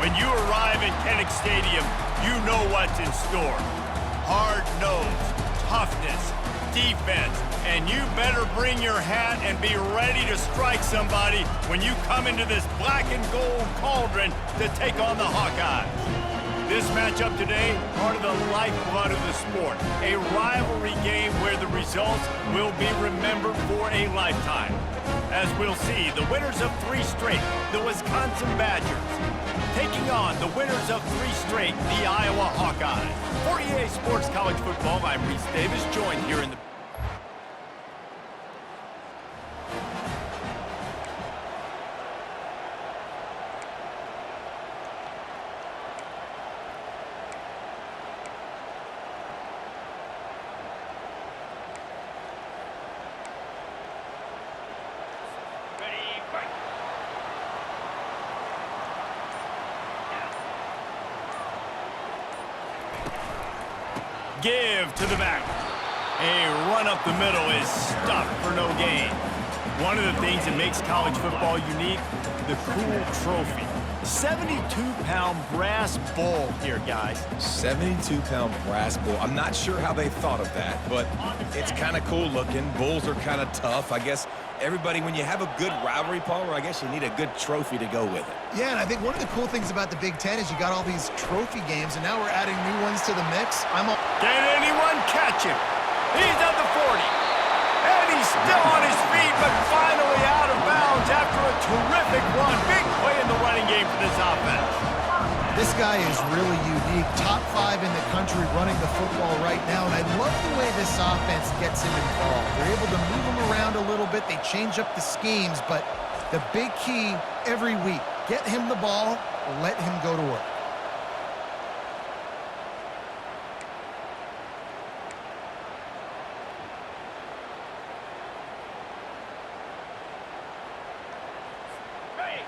When you arrive at Kinnick Stadium, you know what's in store. Hard nose, toughness, defense, and you better bring your hat and be ready to strike somebody when you come into this black and gold cauldron to take on the Hawkeyes. This matchup today, part of the lifeblood of the sport. A rivalry game where the results will be remembered for a lifetime. As we'll see, the winners of 3 straight, the Wisconsin Badgers, taking on the winners of 3 straight, the Iowa Hawkeyes. For EA Sports College Football, I'm Reese Davis, joined here in the... Give to the back. A run up the middle is stuffed for no gain. One of the things that makes college football unique, the cool trophy. 72-pound brass bull here, guys. 72-pound brass bull. I'm not sure how they thought of that, but it's kind of cool looking. Bulls are kind of tough. I guess everybody, when you have a good rivalry, Palmer, I guess you need a good trophy to go with it. Yeah, and I think one of the cool things about the Big Ten is you got all these trophy games, and now we're adding new ones to the mix. Can anyone catch him? He's at the 40. And he's still on his feet, but finally out of bounds after a terrific run. Big play in the running game for this offense. This guy is really unique. Top 5 in the country running the football right now, and I love the way this offense gets him involved. They're able to move him around a little bit. They change up the schemes, but the big key every week, get him the ball, let him go to work.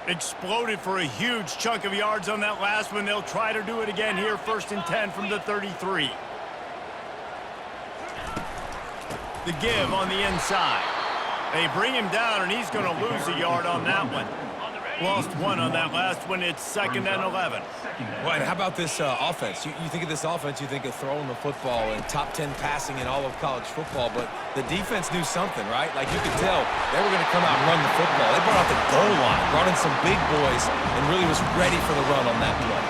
Exploded for a huge chunk of yards on that last one. They'll try to do it again here, 1st and 10 from the 33. The give on the inside. They bring him down, and he's going to lose a yard on that one. Lost 1 on that last one. It's 2nd and 11. Well, and how about this offense? You think of this offense, you think of throwing the football and top 10 passing in all of college football, but the defense knew something, right? Like you could tell they were going to come out and run the football. They brought out the goal line, brought in some big boys, and really was ready for the run on that play.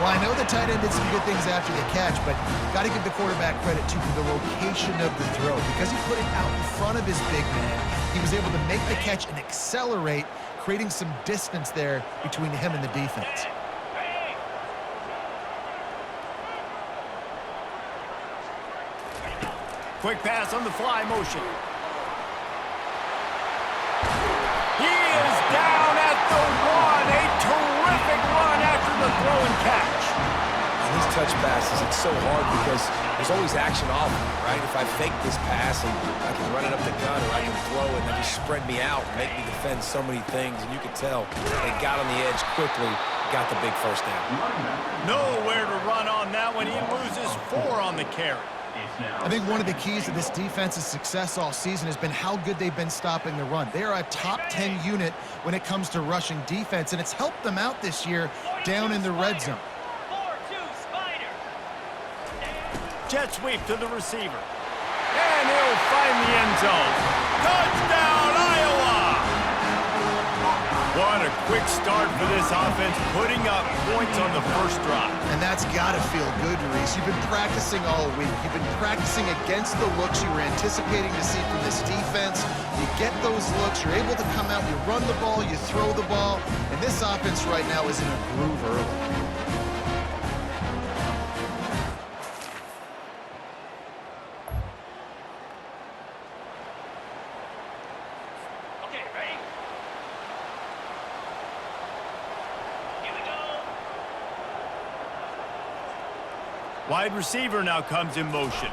Well, I know the tight end did some good things after the catch, but got to give the quarterback credit, too, for the location of the throw. Because he put it out in front of his big man, he was able to make the catch and accelerate, creating some distance there between him and the defense. Quick pass on the fly motion. He is down at the 1. A terrific run after the throw and catch. And these touch passes, it's so hard because there's always action off of it, right? If I fake this pass and I can run it up the gut, or I can throw it and they just spread me out and make me defend so many things. And you can tell they got on the edge quickly, got the big first down. Nowhere to run on that one. He loses 4 on the carry. I think one of the keys to this defense's success all season has been how good they've been stopping the run. They are a top 10 unit when it comes to rushing defense, and it's helped them out this year down in the red zone. Jet sweep to the receiver. And he'll find the end zone. Touchdown, Iowa! What a quick start for this offense, putting up points on the first drive. And that's got to feel good, Reese. You've been practicing all week. You've been practicing against the looks you were anticipating to see from this defense. You get those looks, you're able to come out, you run the ball, you throw the ball, and this offense right now is in a groove early. Wide receiver now comes in motion.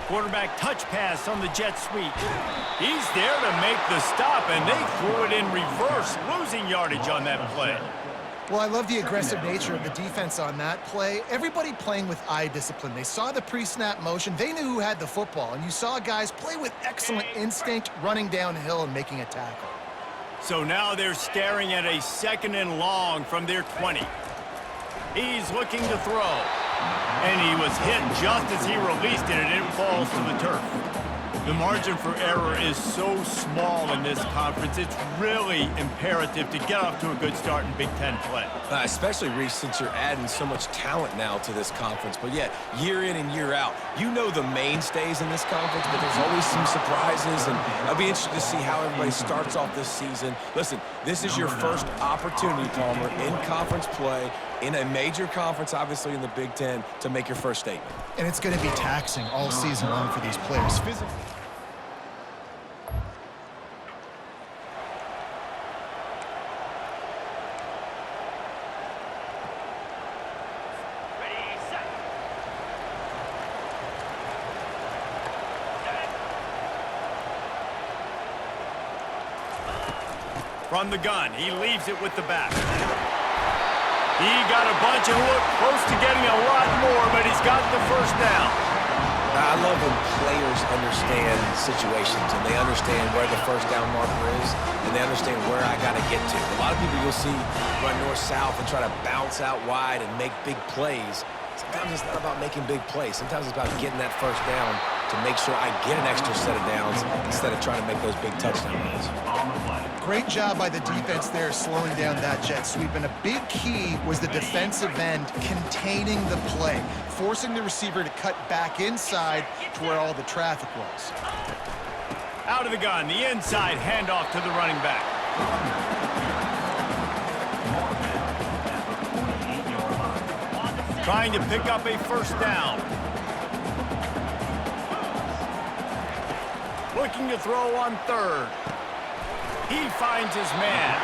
Quarterback touch pass on the jet sweep. He's there to make the stop, and they threw it in reverse, losing yardage on that play. Well, I love the aggressive nature of the defense on that play. Everybody playing with eye discipline. They saw the pre-snap motion. They knew who had the football, and you saw guys play with excellent instinct, running downhill and making a tackle. So now they're staring at a 2nd and long from their 20. He's looking to throw. And he was hit just as he released it, and it falls to the turf. The margin for error is so small in this conference, it's really imperative to get off to a good start in Big Ten play. Especially, Reese, since you're adding so much talent now to this conference. But yet, year in and year out, you know the mainstays in this conference, but there's always some surprises, and I'll be interested to see how everybody starts off this season. Listen, this is your first opportunity, Palmer, in conference play, in a major conference, obviously in the Big Ten, to make your first statement. And it's going to be taxing all season long for these players physically. From the gun, he leaves it with the back. He got a bunch and looked close to getting a lot more, but he's got the first down. I love when players understand situations and they understand where the first down marker is and they understand where I got to get to. A lot of people you'll see run north-south and try to bounce out wide and make big plays. Sometimes it's not about making big plays. Sometimes it's about getting that first down to make sure I get an extra set of downs instead of trying to make those big touchdown runs. Great job by the defense there slowing down that jet sweep, and a big key was the defensive end containing the play, forcing the receiver to cut back inside to where all the traffic was. Out of the gun, the inside handoff to the running back. Trying to pick up a first down. Looking to throw on 3rd. He finds his man.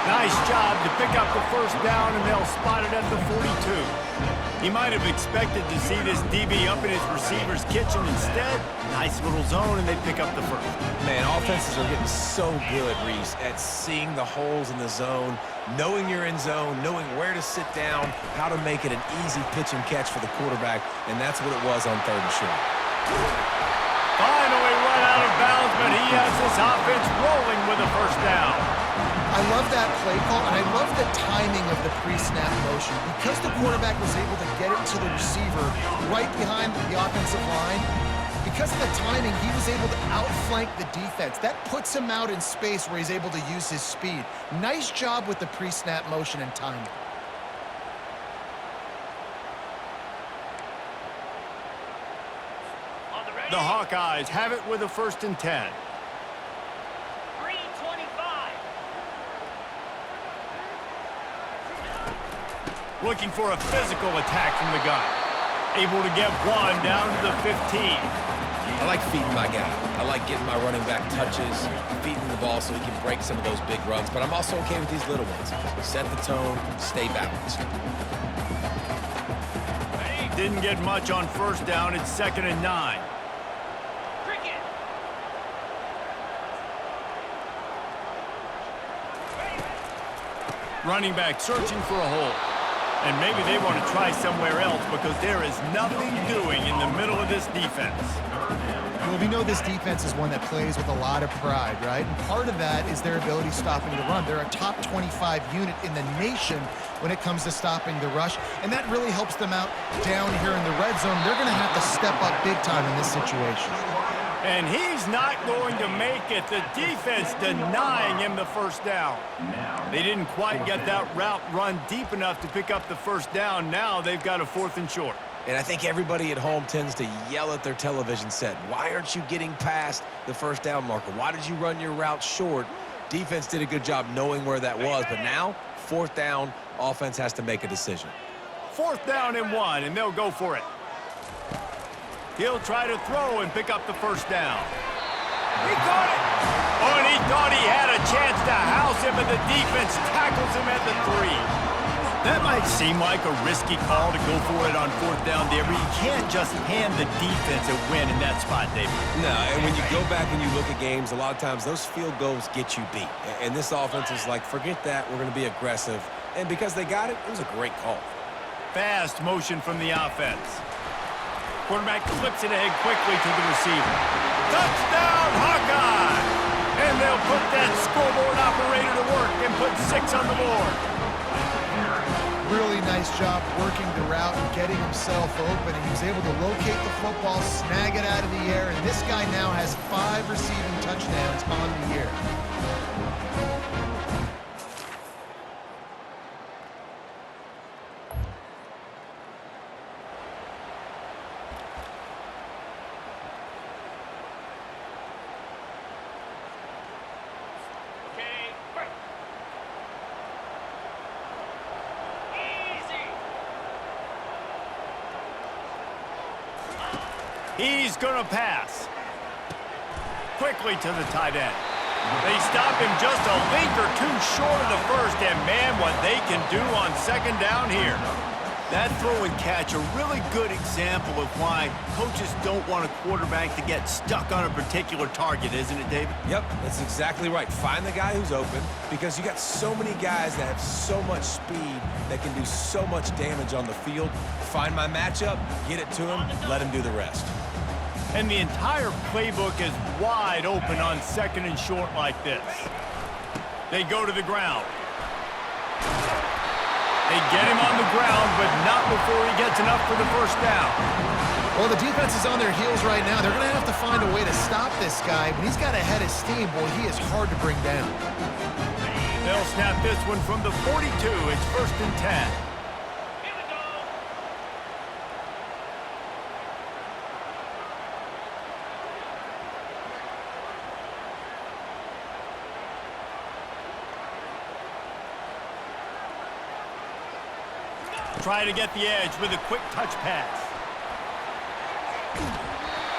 Nice job to pick up the first down, and they'll spot it at the 42. He might have expected to see this DB up in his receiver's kitchen. Instead, nice little zone, and they pick up the first. Man, offenses are getting so good, Reese, at seeing the holes in the zone, knowing you're in zone, knowing where to sit down, how to make it an easy pitch and catch for the quarterback, and that's what it was on 3rd and short. Finally run out of bounds, but he has this offense rolling with a first down. I love that play call, and I love the timing of the pre-snap motion. Because the quarterback was able to get it to the receiver right behind the offensive line, because of the timing, he was able to outflank the defense. That puts him out in space where he's able to use his speed. Nice job with the pre-snap motion and timing. The Hawkeyes have it with a 1st and 10. 3:25. Looking for a physical attack from the gun. Able to get one down to the 15. I like feeding my guy. I like getting my running back touches, feeding the ball so he can break some of those big runs, but I'm also okay with these little ones. Set the tone, stay balanced. Didn't get much on 1st down. It's 2nd and 9. Running back searching for a hole. And maybe they want to try somewhere else because there is nothing doing in the middle of this defense. Well, we know this defense is one that plays with a lot of pride, right? And part of that is their ability stopping the run. They're a top 25 unit in the nation when it comes to stopping the rush, and that really helps them out down here in the red zone. They're going to have to step up big time in this situation. And he's not going to make it. The defense denying him the first down. They didn't quite get that route run deep enough to pick up the first down. Now they've got a 4th and short. And I think everybody at home tends to yell at their television set. Why aren't you getting past the first down marker? Why did you run your route short? Defense did a good job knowing where that was, but now, 4th down, offense has to make a decision. 4th down and 1, and they'll go for it. He'll try to throw and pick up the first down. He caught it! Oh, and he thought he had a chance to house him, and the defense tackles him at the 3. That might seem like a risky call to go for it on 4th down there, but you can't just hand the defense a win in that spot, David. No, and when you go back and you look at games, a lot of times those field goals get you beat. And this offense is like, forget that, we're going to be aggressive. And because they got it, it was a great call. Fast motion from the offense. Quarterback flips it ahead quickly to the receiver. Touchdown, Hawkeye! And And they'll put that scoreboard operator to work and put 6 on the board. Really nice job working the route and getting himself open. He was able to locate the football, snag it out of the air, and this guy now has 5 receiving touchdowns on the year. He's going to pass. Quickly to the tight end. They stop him just a link or 2 short of the first, and man, what they can do on 2nd down here. That throw and catch, a really good example of why coaches don't want a quarterback to get stuck on a particular target, isn't it, David? Yep, that's exactly right. Find the guy who's open, because you got so many guys that have so much speed that can do so much damage on the field. Find my matchup, get it to him, let him do the rest. And the entire playbook is wide open on 2nd and short like this. They go to the ground. They get him on the ground, but not before he gets enough for the 1st down. Well, the defense is on their heels right now. They're going to have to find a way to stop this guy. When he's got a head of steam, boy, he is hard to bring down. They'll snap this one from the 42. It's 1st and 10. Try to get the edge with a quick touch pass.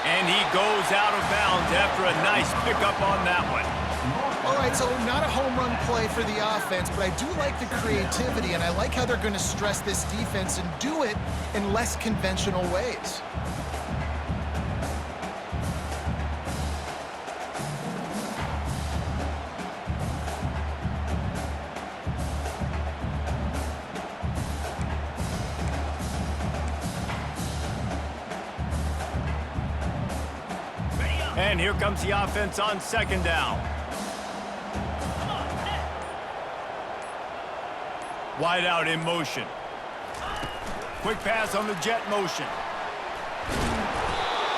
And he goes out of bounds after a nice pickup on that one. All right, so not a home run play for the offense, but I do like the creativity, and I like how they're going to stress this defense and do it in less conventional ways. And here comes the offense on 2nd down. Wide out in motion. Quick pass on the jet motion.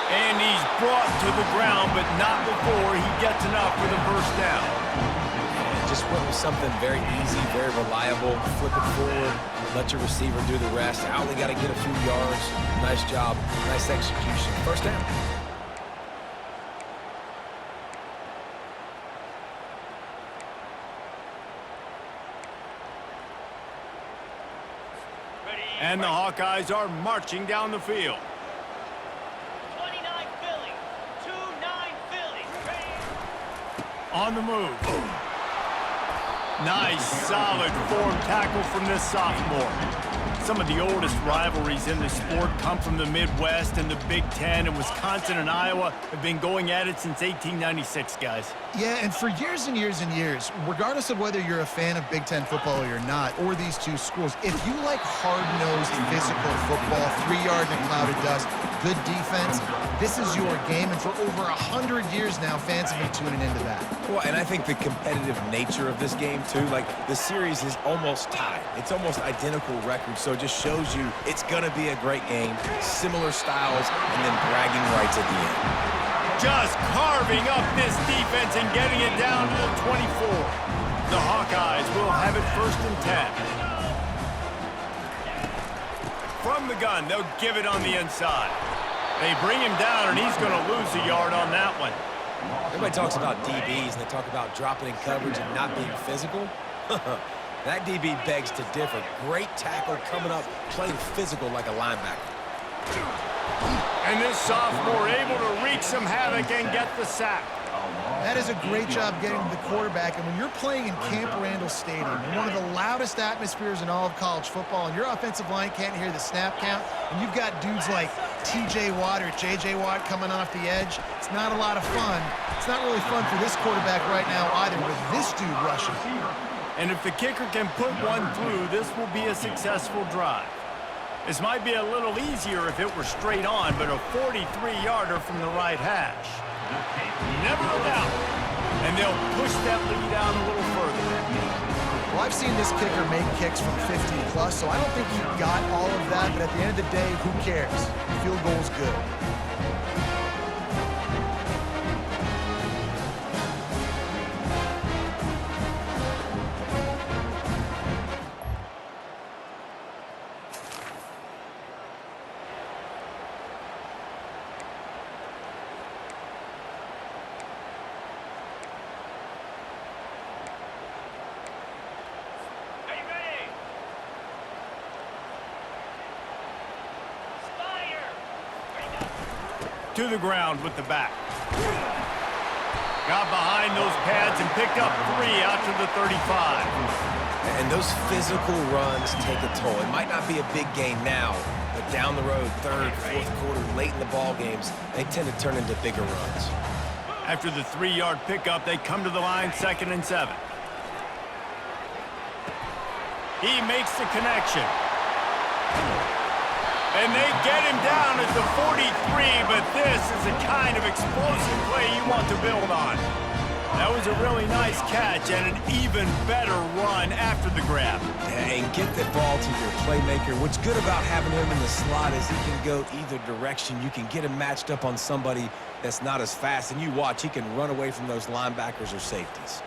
And he's brought to the ground, but not before he gets enough for the 1st down. And just went with something very easy, very reliable. Flip it forward, let your receiver do the rest. I only got to get a few yards. Nice job, nice execution. 1st down. And the Hawkeyes are marching down the field. 29 Philly, 2-9 Philly. On the move. Nice, solid form tackle from this sophomore. Some of the oldest rivalries in the sport come from the Midwest, and the Big Ten, and Wisconsin and Iowa have been going at it since 1896, guys. Yeah, and for years and years and years, regardless of whether you're a fan of Big Ten football or you're not, or these two schools, if you like hard-nosed physical football, 3-yard in a cloud of dust, good defense, this is your game. And for over 100 years now, fans have been tuning into that. Well, and I think the competitive nature of this game, too, like the series is almost tied. It's almost identical records, so it just shows you it's going to be a great game, similar styles, and then bragging rights at the end. Just carving up this defense and getting it down to the 24. The Hawkeyes will have it 1st and 10. From the gun, they'll give it on the inside. They bring him down, and he's going to lose a yard on that one. Everybody talks about DBs, and they talk about dropping in coverage and not being physical. That DB begs to differ. Great tackle coming up, playing physical like a linebacker. And this sophomore able to wreak some havoc and get the sack. That is a great job getting to the quarterback. And when you're playing in Camp Randall Stadium, in one of the loudest atmospheres in all of college football, and your offensive line can't hear the snap count, and you've got dudes like T.J. Watt or J.J. Watt coming off the edge, it's not a lot of fun. It's not really fun for this quarterback right now either with this dude rushing. And if the kicker can put one through, this will be a successful drive. This might be a little easier if it were straight on, but a 43-yarder from the right hash. Never a doubt. and they'll push that lead out a little further. Well, I've seen this kicker make kicks from 50 plus, so I don't think he got all of that, but at the end of the day, who cares? Field goal's good. Are you ready? Spire! Bring up. To the ground with the back. Got behind those pads and picked up 3 out to the 35. And those physical runs take a toll. It might not be a big gain now, but down the road, third, fourth quarter, late in the ball games, they tend to turn into bigger runs. After the 3-yard pickup, they come to the line, 2nd and 7. He makes the connection. And they get him down at the 43, but this is the kind of explosive play you want to build on. That was a really nice catch and an even better run after the grab. And get the ball to your playmaker. What's good about having him in the slot is he can go either direction. You can get him matched up on somebody that's not as fast, and you watch, he can run away from those linebackers or safeties.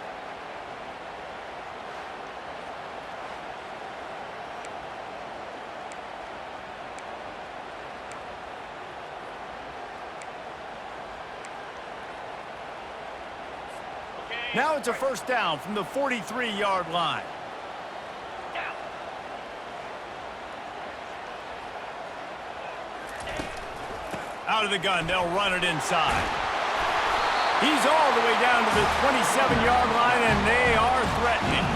Now it's a first down from the 43-yard line. Down. Out of the gun, they'll run it inside. He's all the way down to the 27-yard line, and they are threatening.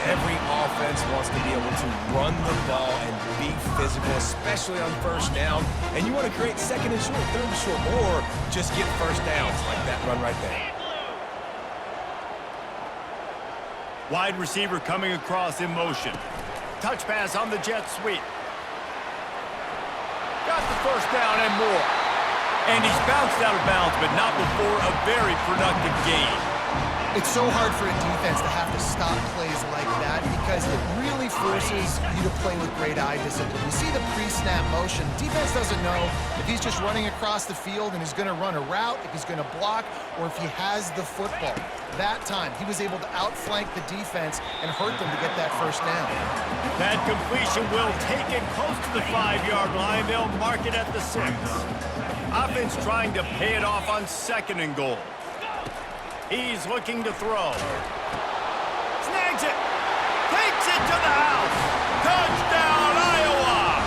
Every offense wants to be able to run the ball and be physical, especially on first down. And you want to create 2nd and short, 3rd and short, or just get first downs like that run right there. Wide receiver coming across in motion. Touch pass on the jet sweep. Got the first down and more. And he's bounced out of bounds, but not before a very productive gain. It's so hard for a defense to have to stop plays like that because it really forces you to play with great eye discipline. You see the pre-snap motion. Defense doesn't know if he's just running across the field and he's going to run a route, if he's going to block, or if he has the football. That time, he was able to outflank the defense and hurt them to get that first down. That completion will take it close to the 5-yard line. They'll mark it at the 6. Offense trying to pay it off on 2nd and goal. He's looking to throw. Snags it. Takes it to the house. Touchdown, Iowa!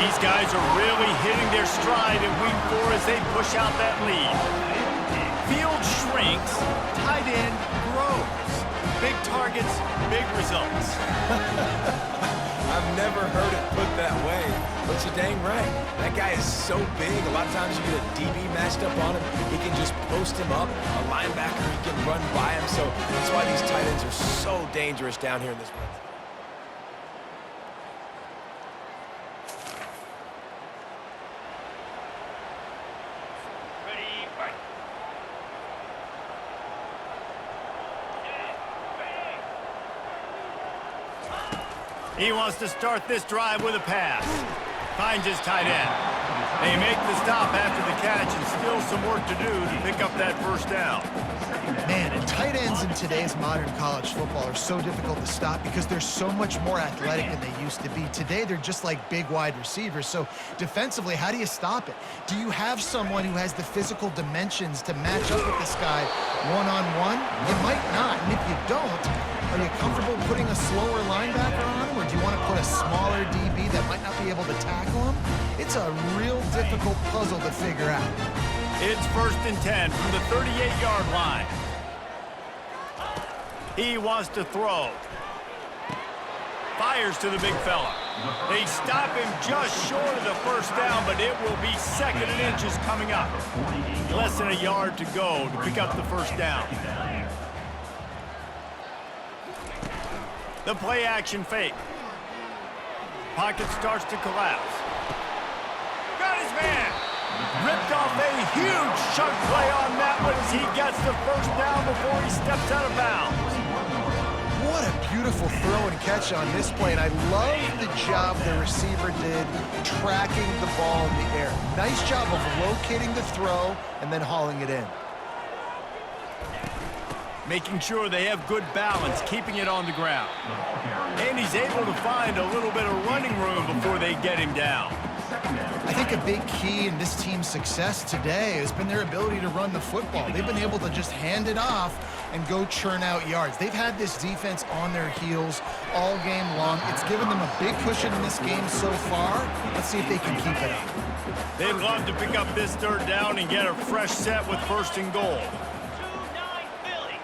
These guys are really hitting their stride in week 4 as they push out that lead. Field shrinks, tight end grows. Big targets, big results. I've never heard it put that way, but you're dang right. That guy is so big. A lot of times you get a DB matched up on him. He can just post him up. A linebacker, he can run by him. So that's why these tight ends are so dangerous down here in this run. Ready, fight. He wants to start this drive with a pass. Finds his tight end. They make the stop after the catch and still some work to do to pick up that first down. Man, and tight ends in today's modern college football are so difficult to stop because they're so much more athletic than they used to be. Today, they're just like big wide receivers. So defensively, how do you stop it? Do you have someone who has the physical dimensions to match up with this guy one-on-one? You might not, and if you don't, are you comfortable putting a slower linebacker on him, or do you want to put a smaller DB that might not be able to tackle him? It's a real difficult puzzle to figure out. It's 1st and 10 from the 38-yard line. He wants to throw. Fires to the big fella. They stop him just short of the first down, but it will be 2nd and inches coming up. Less than a yard to go to pick up the first down. The play action fake. Pocket starts to collapse. Got his man. Ripped off a Huge chunk play on that one as he gets the first down before he steps out of bounds. What a beautiful throw and catch on this play, and I love the job the receiver did tracking the ball in the air. Nice job of locating the throw and then hauling it in. Making sure they have good balance, keeping it on the ground. And he's able to find a little bit of running room before they get him down. I think a big key in this team's success today has been their ability to run the football. They've been able to just hand it off and go churn out yards. They've had this defense on their heels all game long. It's given them a big cushion in this game so far. Let's see if they can keep it up. They'd love to pick up this third down and get a fresh set with 1st and goal. 2-9 Philly.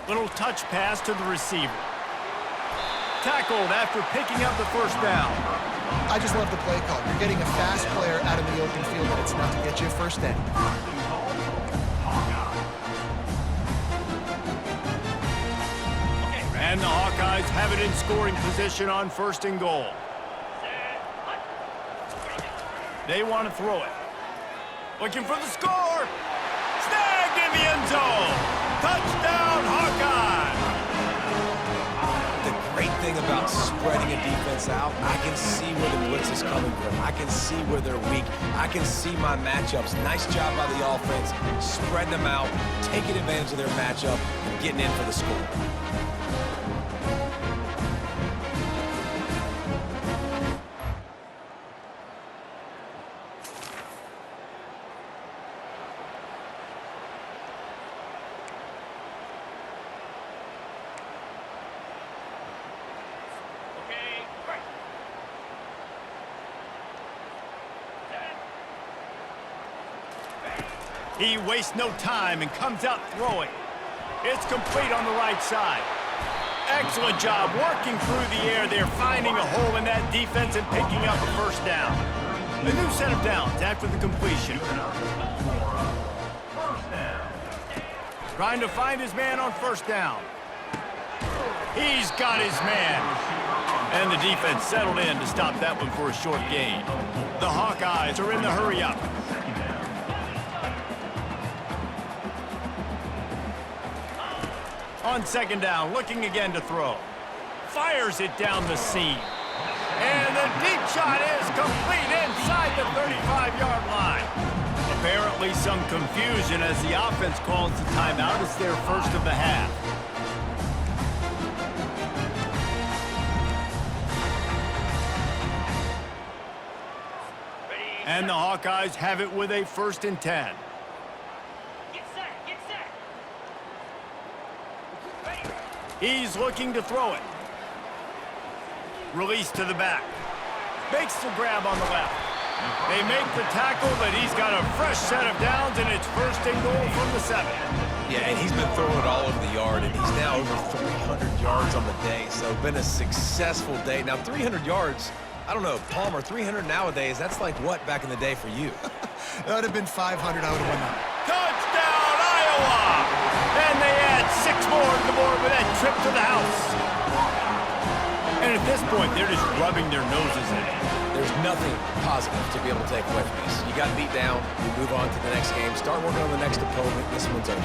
Little touch pass to the receiver. Tackled after picking up the first down. I just love the play call. You're getting a fast player out in the open field, but it's enough to get you a first down. And the Hawkeyes have it in scoring position on 1st and goal. They want to throw it. Looking for the score. Snagged in the end zone. Touchdown, Hawkeyes. The great thing about spreading a defense out, I can see where the blitz is coming from. I can see where they're weak. I can see my matchups. Nice job by the offense, spreading them out, taking advantage of their matchup, and getting in for the score. He wastes no time and comes out throwing. It's complete on the right side. Excellent job working through the air there, finding a hole in that defense and picking up a first down. A new set of downs after the completion. Trying to find his man on 1st down. He's got his man. And the defense settled in to stop that one for a short gain. The Hawkeyes are in the hurry up. On 2nd down, looking again to throw. Fires it down the seam. And the deep shot is complete inside the 35-yard line. Apparently some confusion as the offense calls the timeout. It's their first of the half. And the Hawkeyes have it with a 1st and 10. Get set, get set. Ready. He's looking to throw it. Release to the back. Makes the grab on the left. They make the tackle, but he's got a fresh set of downs, and it's 1st and goal from the 7. Yeah, and he's been throwing it all over the yard, and he's now over 300 yards on the day, so been a successful day. Now, 300 yards, I don't know, Palmer, 300 nowadays, that's like what back in the day for you? That would have been 500. I would have won that. Touchdown, Iowa! And they add 6 more to the board with that trip to the house. And at this point, they're just rubbing their noses in it. There's nothing positive to be able to take away from this. You got beat down, you move on to the next game, start working on the next opponent, this one's over.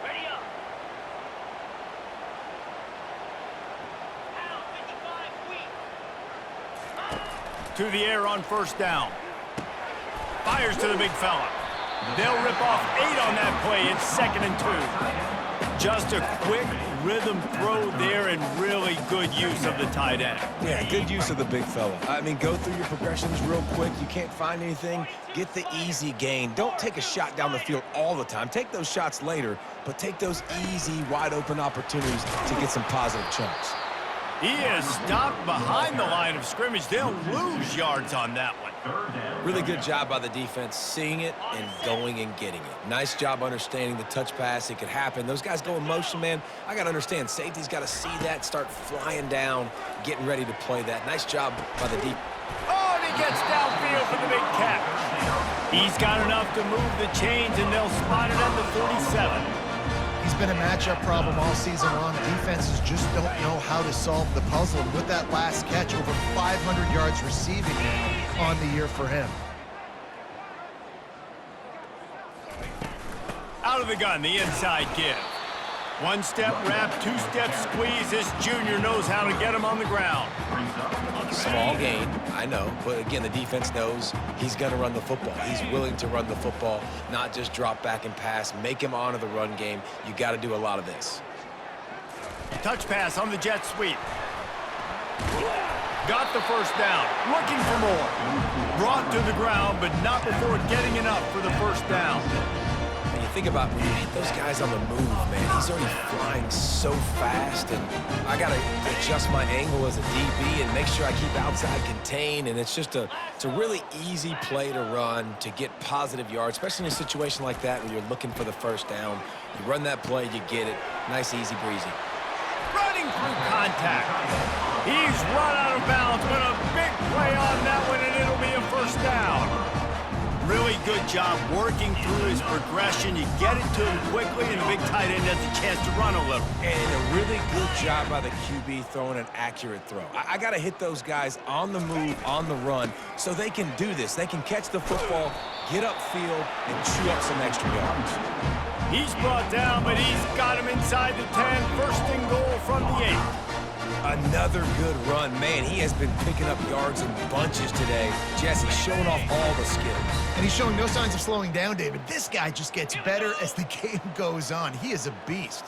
Ready up. Now 55 weak. To the air on 1st down. Fires to the big fella. They'll rip off 8 on that play. It's 2nd and 2. Just a quick rhythm throw there and really good use of the tight end. Yeah, good use of the big fella. I mean, go through your progressions real quick. You can't find anything, get the easy gain. Don't take a shot down the field all the time. Take those shots later, but take those easy, wide-open opportunities to get some positive chunks. He is stopped behind the line of scrimmage. They'll lose yards on that one. Really good job by the defense, seeing it and going and getting it. Nice job understanding the touch pass. It could happen. Those guys go in motion, man. I got to understand, safety's got to see that, start flying down, getting ready to play that. Nice job by the defense. Oh, and he gets downfield for the big catch. He's got enough to move the chains, and they'll spot it at the 47. He's been a matchup problem all season long. Defenses just don't know how to solve the puzzle. And with that last catch, over 500 yards receiving now on the year for him. Out of the gun, the inside give. One-step wrap, two-step squeeze. This junior knows how to get him on the ground. Small gain, I know, but again, the defense knows he's going to run the football. He's willing to run the football, not just drop back and pass, make him honor the run game. You got to do a lot of this. Touch pass on the jet sweep. Got the first down, looking for more. Brought to the ground, but not before getting enough for the first down. When you think about when you hit those guys on the move, man, he's already flying so fast, and I got to adjust my angle as a DB and make sure I keep outside contained, and it's just it's a really easy play to run to get positive yards, especially in a situation like that where you're looking for the first down. You run that play, you get it. Nice, easy breezy. Running through contact. He's run out of bounds, but a big play on that one, and it'll be a first down. Really good job working through his progression. You get it to him quickly, and the big tight end has a chance to run a little. And a really good job by the QB throwing an accurate throw. I got to hit those guys on the move, on the run, so they can do this. They can catch the football, get upfield, and chew up some extra yards. He's brought down, but he's got him inside the 10. First and goal from the 8. Another good run. Man, he has been picking up yards in bunches today. Jesse showing off all the skills. And he's showing no signs of slowing down, David. This guy just gets better as the game goes on. He is a beast.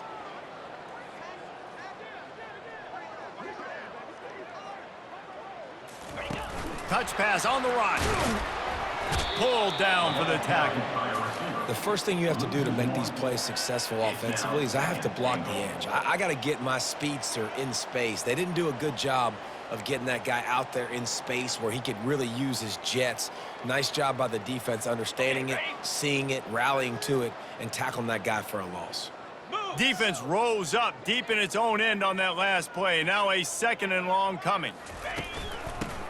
Touch pass on the run. Pulled down for the tackle. The first thing you have to do to make these plays successful offensively is I have to block the edge. I got to get my speedster in space. They didn't do a good job of getting that guy out there in space where he could really use his jets. Nice job by the defense understanding it, seeing it, rallying to it, and tackling that guy for a loss. Defense rose up deep in its own end on that last play. Now a second and long coming.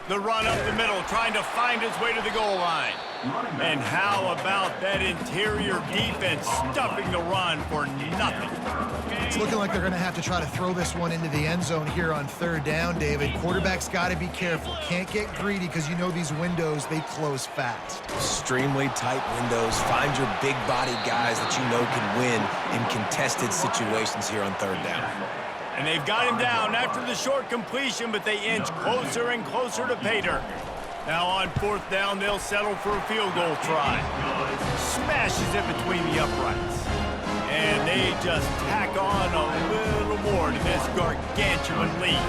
The run up the middle, trying to find its way to the goal line. And how about that interior defense stuffing the run for nothing? It's looking like they're going to have to try to throw this one into the end zone here on third down, David. Quarterback's got to be careful. Can't get greedy because you know these windows, they close fast. Extremely tight windows. Find your big-bodied guys that you know can win in contested situations here on third down. And they've got him down after the short completion, but they inch closer and closer to pay dirt. Now on fourth down, they'll settle for a field goal try. Smashes it between the uprights. And they just tack on a little more to this gargantuan lead.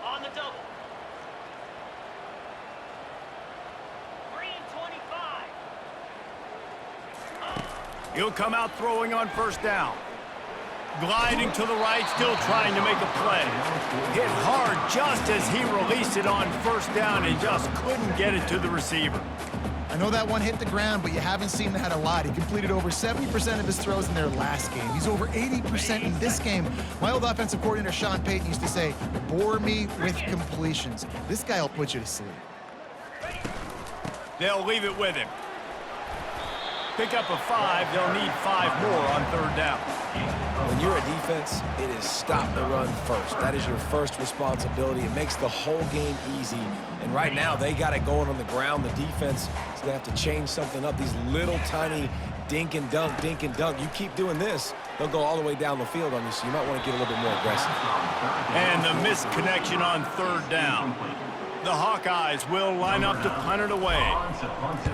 On the double. 3 and 25. He'll come out throwing on first down. Gliding to the right, still trying to make a play. Hit hard just as he released it on first down and just couldn't get it to the receiver. I know that one hit the ground, but you haven't seen that a lot. He completed over 70% of his throws in their last game. He's over 80% in this game. My old offensive coordinator, Sean Payton, used to say, bore me with completions. This guy will put you to sleep. They'll leave it with him. Pick up a 5. They'll need 5 more on third down. When you're a defense, it is stop the run first. That is your first responsibility. It makes the whole game easy. And right now, they got it going on the ground. The defense is going to have to change something up. These little tiny dink and dunk, dink and dunk. You keep doing this, they'll go all the way down the field on you, so you might want to get a little bit more aggressive. And the missed connection on third down. The Hawkeyes will line up to punt it away.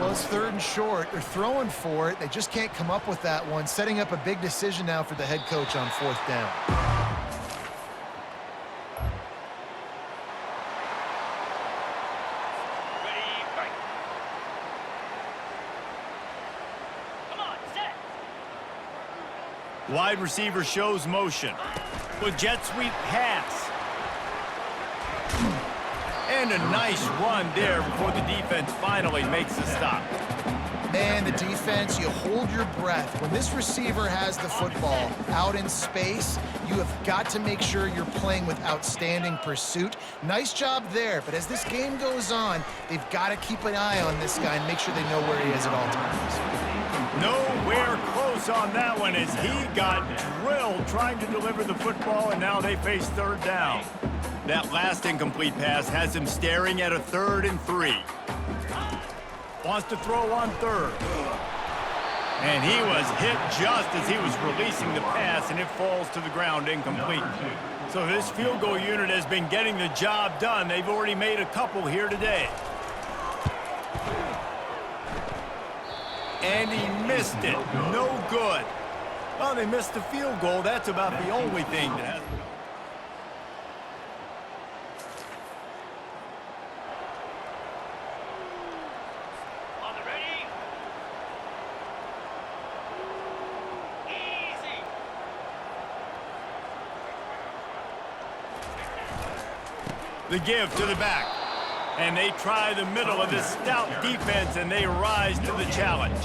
Well, it's third and short. They're throwing for it. They just can't come up with that one. Setting up a big decision now for the head coach on fourth down. Wide receiver shows motion. With jet sweep pass. And a nice run there before the defense finally makes the stop. Man, the defense, you hold your breath. When this receiver has the football out in space, you have got to make sure you're playing with outstanding pursuit. Nice job there, but as this game goes on, they've got to keep an eye on this guy and make sure they know where he is at all times. Nowhere close on that one as he got drilled trying to deliver the football, and now they face third down. That last incomplete pass has him staring at a 3rd and 3. Wants to throw on 3rd. And he was hit just as he was releasing the pass, and it falls to the ground incomplete. So this field goal unit has been getting the job done. They've already made a couple here today. And he missed it. No good. Well, they missed the field goal. That's about the only thing that has... On the ready. Easy. The give to the back. And they try the middle of this stout defense, and they rise to the challenge.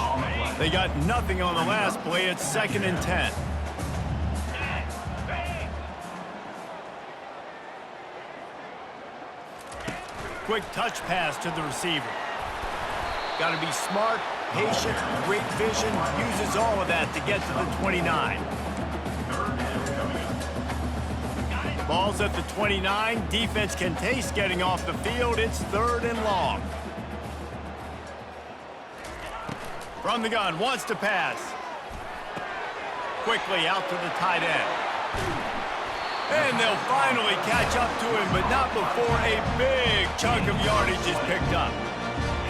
They got nothing on the last play. It's 2nd and 10. Quick touch pass to the receiver. Got to be smart, patient, great vision. Uses all of that to get to the 29. Ball's at the 29. Defense can taste getting off the field. It's 3rd and long. From the gun, wants to pass. Quickly out to the tight end. And they'll finally catch up to him, but not before a big chunk of yardage is picked up.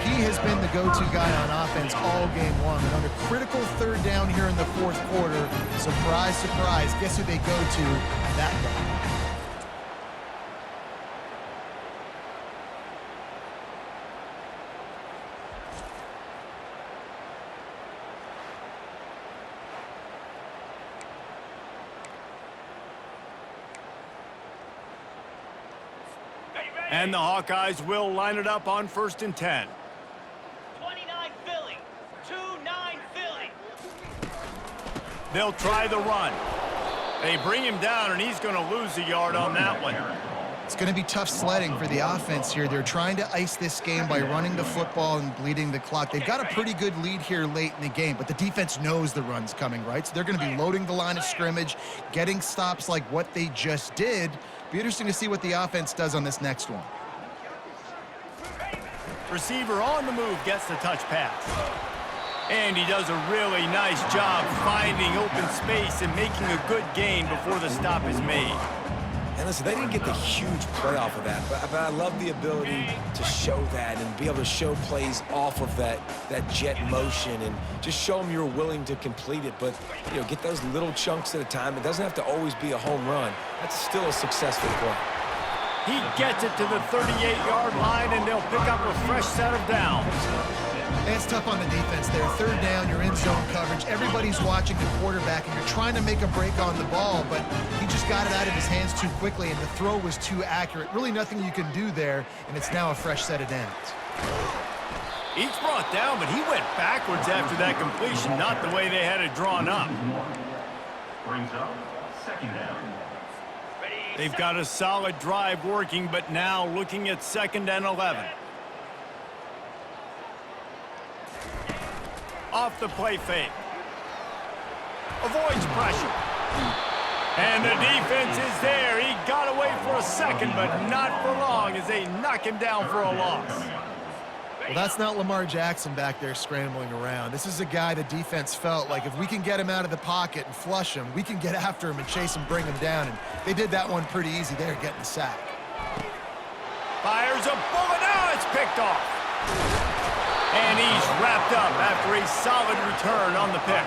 He has been the go-to guy on offense all game long. And on a critical 3rd down here in the 4th quarter, surprise, surprise, guess who they go to? That guy. And the Hawkeyes will line it up on 1st and 10. 29 Philly. 2-9 Philly. They'll try the run. They bring him down, and he's going to lose a yard on that one. It's going to be tough sledding for the offense here. They're trying to ice this game by running the football and bleeding the clock. They've got a pretty good lead here late in the game, but the defense knows the run's coming, right? So they're going to be loading the line of scrimmage, getting stops like what they just did. Be interesting to see what the offense does on this next one. Receiver on the move gets the touch pass. And he does a really nice job finding open space and making a good gain before the stop is made. And listen, they didn't get the huge play off of that, but I love the ability to show that and be able to show plays off of that jet motion and just show them you're willing to complete it. But, you know, get those little chunks at a time. It doesn't have to always be a home run. That's still a successful play. He gets it to the 38-yard line, and they'll pick up a fresh set of downs. And it's tough on the defense there. 3rd down, you're in zone coverage. Everybody's watching the quarterback, and you're trying to make a break on the ball, but he just got it out of his hands too quickly, and the throw was too accurate. Really nothing you can do there, and it's now a fresh set of downs. Each brought down, but he went backwards after that completion, not the way they had it drawn up. Brings up 2nd down. They've got a solid drive working, but now looking at 2nd and 11. Off the play fake. Avoids pressure. And the defense is there. He got away for a second, but not for long as they knock him down for a loss. Well, that's not Lamar Jackson back there scrambling around. This is a guy the defense felt like if we can get him out of the pocket and flush him, we can get after him and chase him, bring him down. And they did that one pretty easy there, getting the sack. Fires a bullet. Now it's picked off. And he's wrapped up after a solid return on the pick.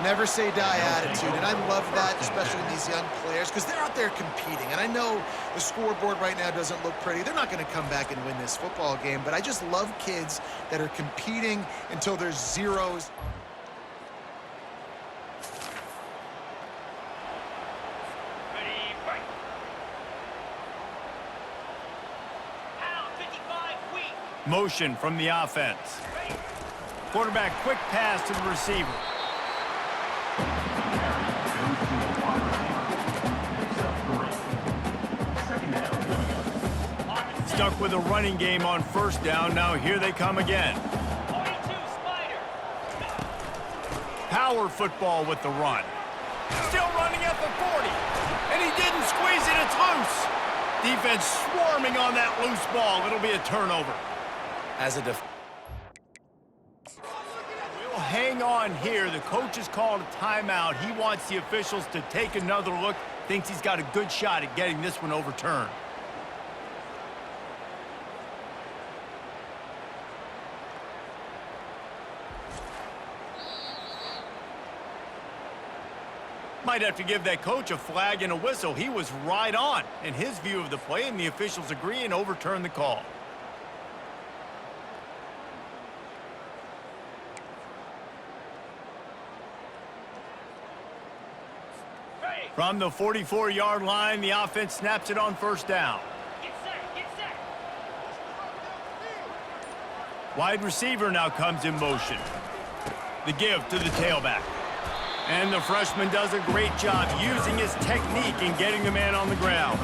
Never say die attitude, and I love that, especially in these young players, because they're out there competing. And I know the scoreboard right now doesn't look pretty. They're not going to come back and win this football game, but I just love kids that are competing until there's zeros. Motion from the offense. Quarterback quick pass to the receiver. Stuck with a running game on first down. Now here they come again. 42 Spider. Power football with the run. Still running at the 40. And he didn't squeeze it. It's loose. Defense swarming on that loose ball. It'll be a turnover. As a We'll hang on here. The coach has called a timeout. He wants the officials to take another look. Thinks he's got a good shot at getting this one overturned. Might have to give that coach a flag and a whistle. He was right on in his view of the play, and the officials agree and overturn the call. From the 44-yard line, the offense snaps it on first down. Get set, get set. Wide receiver now comes in motion. The give to the tailback. And the freshman does a great job using his technique and getting the man on the ground.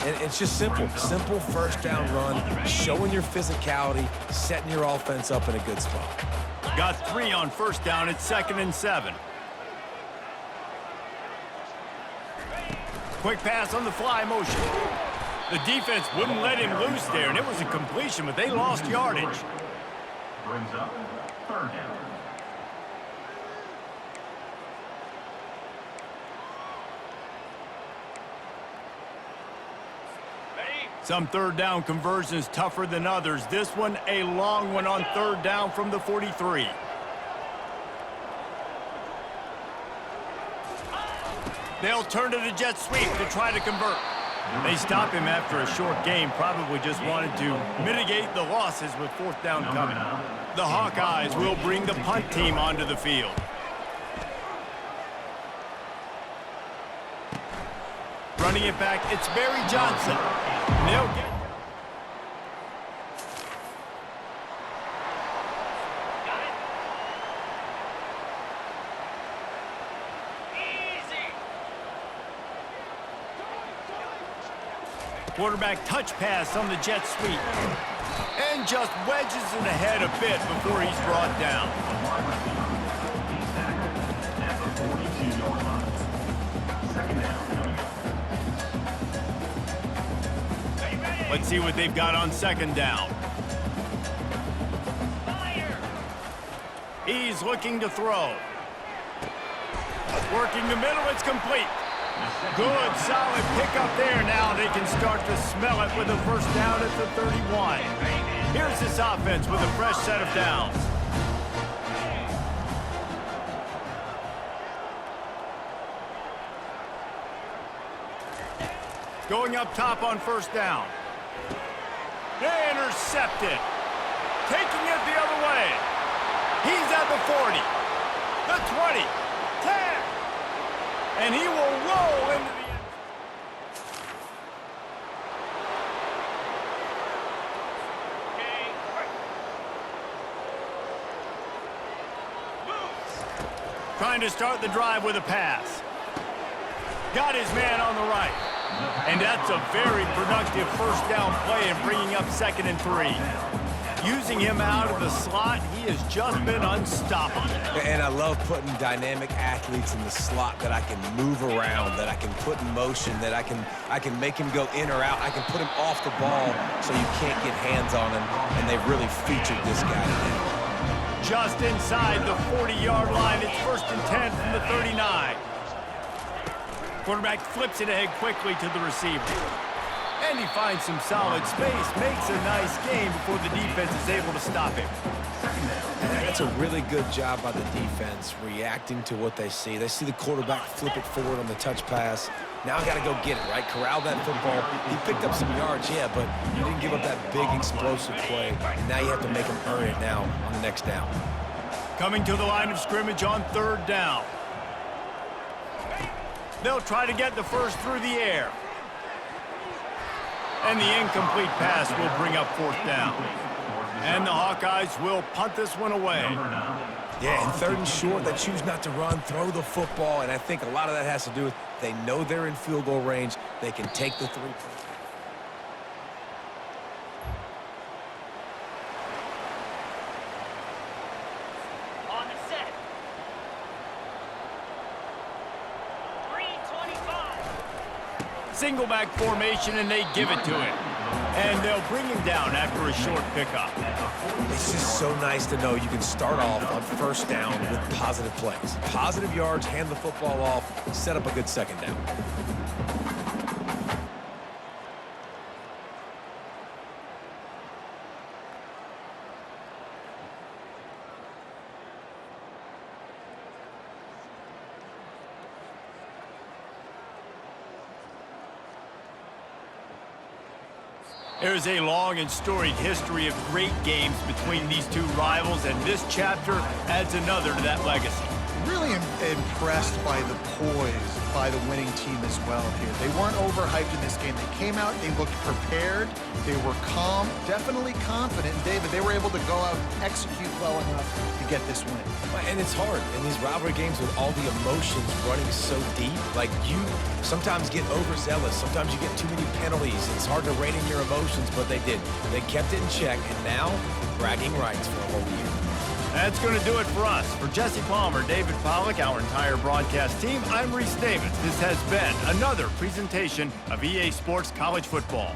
And it's just simple. Simple first down run, showing your physicality, setting your offense up in a good spot. Got 3 on first down. It's 2nd and 7. Quick pass on the fly motion. The defense wouldn't let him loose there, and it was a completion, but they lost yardage. Brings up 3rd down. Some third down conversions tougher than others. This one, a long one on 3rd down from the 43. They'll turn to the jet sweep to try to convert. They stop him after a short game, probably just wanted to mitigate the losses with 4th down coming. The Hawkeyes will bring the punt team onto the field. Running it back, it's Barry Johnson. They'll get... Got it. Easy. Quarterback touch pass on the jet sweep. And just wedges it ahead a bit before he's brought down. He's tackled at the 42-yard line. 2nd down. Let's see what they've got on 2nd down. Fire. He's looking to throw. Working the middle, it's complete. Good, solid pickup there. Now they can start to smell it with a first down at the 31. Here's this offense with a fresh set of downs. Going up top on first down. Intercepted. Taking it the other way. He's at the 40. The 20. 10. And he will roll into the end. Okay. Move. Trying to start the drive with a pass. Got his man on the right. And that's a very productive first down play and bringing up 2nd and 3. Using him out of the slot, he has just been unstoppable. And I love putting dynamic athletes in the slot that I can move around, that I can put in motion, that I can make him go in or out. I can put him off the ball so you can't get hands on him, and they've really featured this guy today. Just inside the 40-yard line, it's 1st and 10 from the 39. Quarterback flips it ahead quickly to the receiver. And he finds some solid space, makes a nice game before the defense is able to stop him. That's a really good job by the defense, reacting to what they see. They see the quarterback flip it forward on the touch pass. Now I got to go get it, right? Corral that football. He picked up some yards, yeah, but you didn't give up that big explosive play. And now you have to make him earn it now on the next down. Coming to the line of scrimmage on 3rd down. They'll try to get the first through the air. And the incomplete pass will bring up 4th down. And the Hawkeyes will punt this one away. Number 9. Yeah, and third and short, they choose not to run, throw the football, and I think a lot of that has to do with they know they're in field goal range. They can take the 3. On the set. 325. Single back formation, and they give it to him. And they'll bring him down after a short pickup. It's just so nice to know you can start off on first down with positive plays. Positive yards, hand the football off, set up a good second down. There's a long and storied history of great games between these two rivals, and this chapter adds another to that legacy. Really impressed by the poise by the winning team as well here. They weren't overhyped in this game. They came out, they looked prepared, they were calm, definitely confident. And David, they were able to go out and execute well enough to get this win. And it's hard in these rivalry games with all the emotions running so deep. Like, you sometimes get overzealous. Sometimes you get too many penalties. It's hard to rein in your emotions, but they did. They kept it in check, and now bragging rights for a whole year. That's going to do it for us. For Jesse Palmer, David Pollack, our entire broadcast team, I'm Reese Davis. This has been another presentation of EA Sports College Football.